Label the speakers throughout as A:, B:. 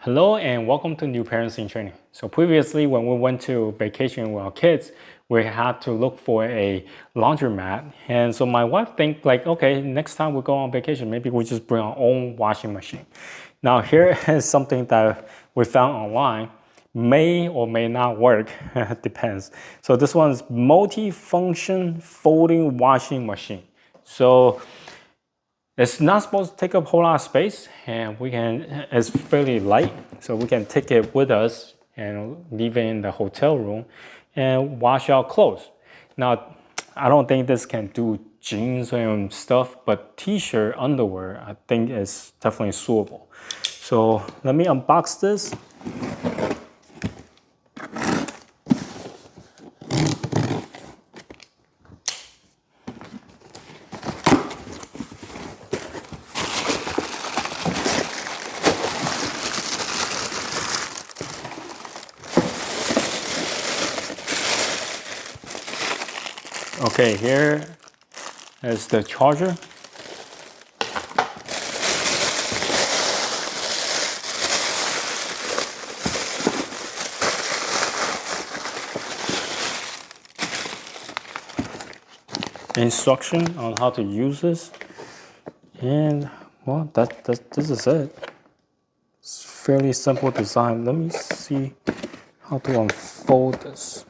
A: Hello and welcome to New Parents in Training. So previously when we went to vacation with our kids, we had to look for a laundromat. And so my wife think like, okay, next time we go on vacation, maybe we just bring our own washing machine. Now here is something that we found online. May or may not work, depends. So this one's multi-function folding washing machine. So it's not supposed to take up a whole lot of space, and it's fairly light, so we can take it with us and leave it in the hotel room and wash our clothes. Now, I don't think this can do jeans and stuff, but t-shirt, underwear, I think is definitely suitable. So let me unbox this. Okay, here is the charger. Instruction on how to use this, and well, this is it. It's fairly simple design. Let me see how to unfold this.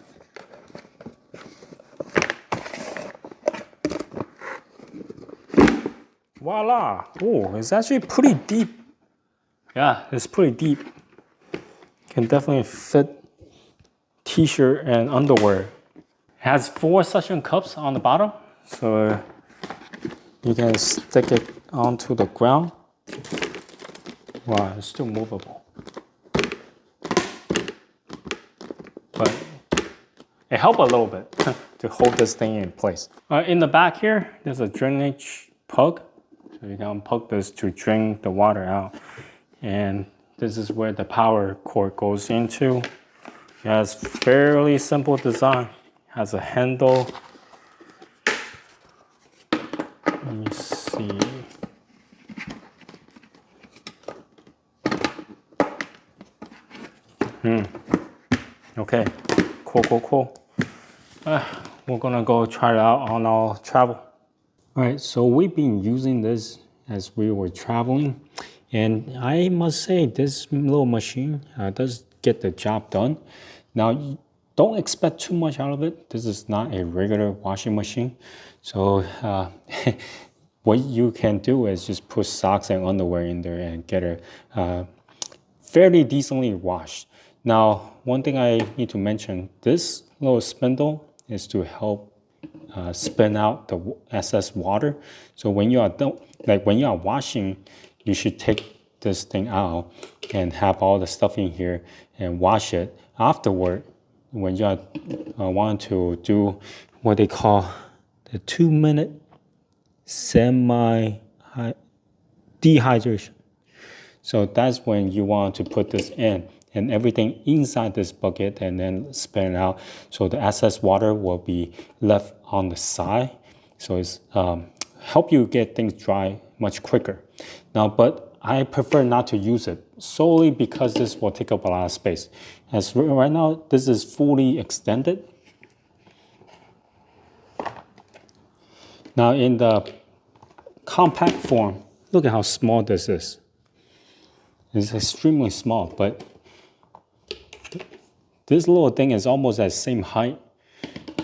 A: Voila! Oh, it's actually pretty deep. Yeah, it's pretty deep. Can definitely fit t-shirt and underwear. It has 4 suction cups on the bottom, so you can stick it onto the ground. Wow, it's still movable. But it helped a little bit to hold this thing in place. In the back here, there's a drainage plug. So you can unplug this to drain the water out. And this is where the power cord goes into. It has fairly simple design. It has a handle. Let me see. Okay, cool. We're gonna go try it out on our travel. All right, so we've been using this as we were traveling, and I must say this little machine does get the job done. Now, don't expect too much out of it. This is not a regular washing machine. So what you can do is just put socks and underwear in there and get it fairly decently washed. Now, one thing I need to mention, this little spindle is to help spin out the excess water. So when you are washing, you should take this thing out and have all the stuff in here and wash it. Afterward, when you want to do what they call the 2-minute semi-dehydration. So that's when you want to put this in and everything inside this bucket and then spin it out. So the excess water will be left on the side. So it's help you get things dry much quicker. Now, but I prefer not to use it solely because this will take up a lot of space. As right now, this is fully extended. Now in the compact form, look at how small this is. It's extremely small, but this little thing is almost at the same height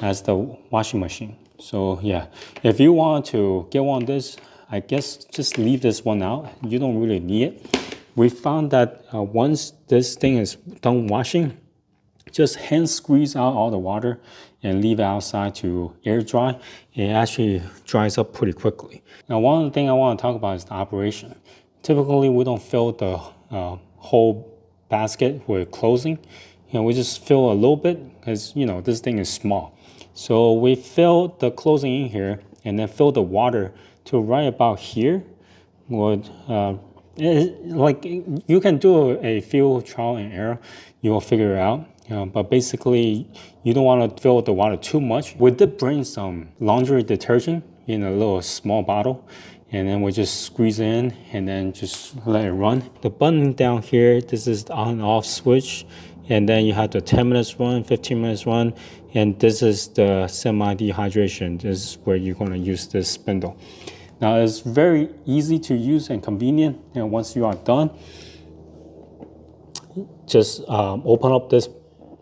A: as the washing machine. So yeah, if you want to get one of this, I guess just leave this one out. You don't really need it. We found that once this thing is done washing, just hand squeeze out all the water and leave it outside to air dry. It actually dries up pretty quickly. Now, one of the things I want to talk about is the operation. Typically, we don't fill the whole basket with clothing. We just fill a little bit because, this thing is small. So we fill the clothing in here and then fill the water to right about here. Like you can do a few trial and error, you will figure it out. But basically, you don't want to fill the water too much. We did bring some laundry detergent in a little small bottle, and then we just squeeze in and then just let it run. The button down here, this is the on and off switch, and then you have the 10 minutes run, 15 minutes run, and this is the semi-dehydration. This is where you're going to use this spindle. Now it's very easy to use and convenient, and once you are done, just open up this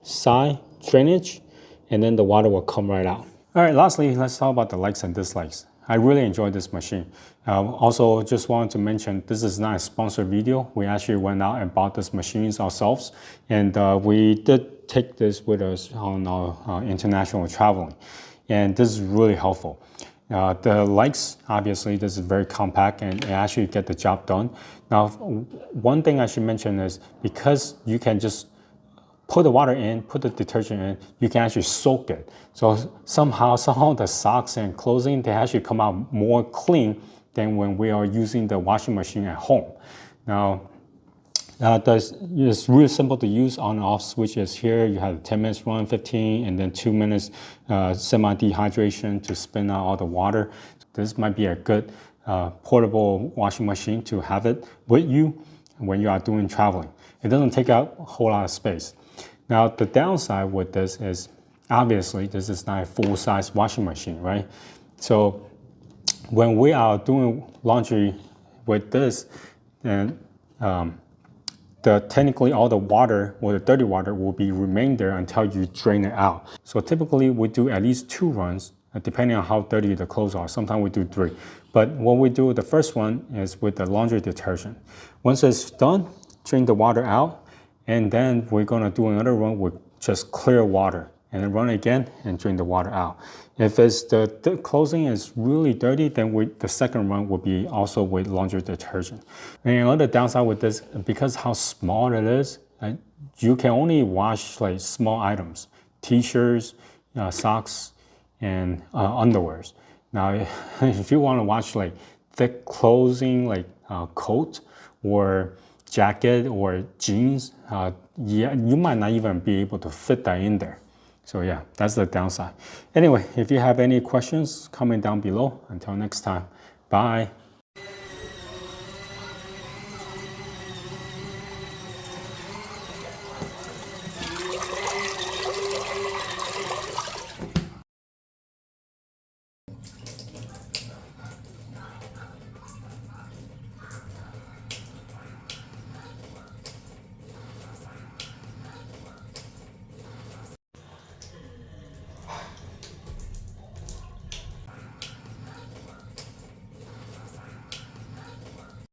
A: side drainage, and then the water will come right out. All right, lastly, let's talk about the likes and dislikes. I really enjoy this machine. Also, just wanted to mention, this is not a sponsored video. We actually went out and bought these machines ourselves, and we did take this with us on our international traveling, and this is really helpful. The likes, obviously, this is very compact and it actually get the job done. Now, one thing I should mention is because you can just put the water in, put the detergent in, you can actually soak it. So somehow the socks and clothing, they actually come out more clean than when we are using the washing machine at home. Now, it's really simple to use. On and off switches here. You have 10 minutes run, 15, and then 2 minutes semi-dehydration to spin out all the water. This might be a good portable washing machine to have it with you when you are doing traveling. It doesn't take up a whole lot of space. Now, the downside with this is, obviously, this is not a full-size washing machine, right? So when we are doing laundry with this, then technically all the water or the dirty water will be remain there until you drain it out. So typically we do at least 2 runs, depending on how dirty the clothes are. Sometimes we do 3. But what we do, the first one is with the laundry detergent. Once it's done, drain the water out, and then we're gonna do another run with just clear water, and then run again and drain the water out. If it's the clothing is really dirty, then the second run will be also with laundry detergent. And another downside with this, because how small it is, you can only wash like small items, t-shirts, socks, and underwears. Now, if you want to wash like thick clothing, like coat or jacket or jeans, yeah, you might not even be able to fit that in there. So yeah, that's the downside. Anyway, if you have any questions, comment down below. Until next time, bye.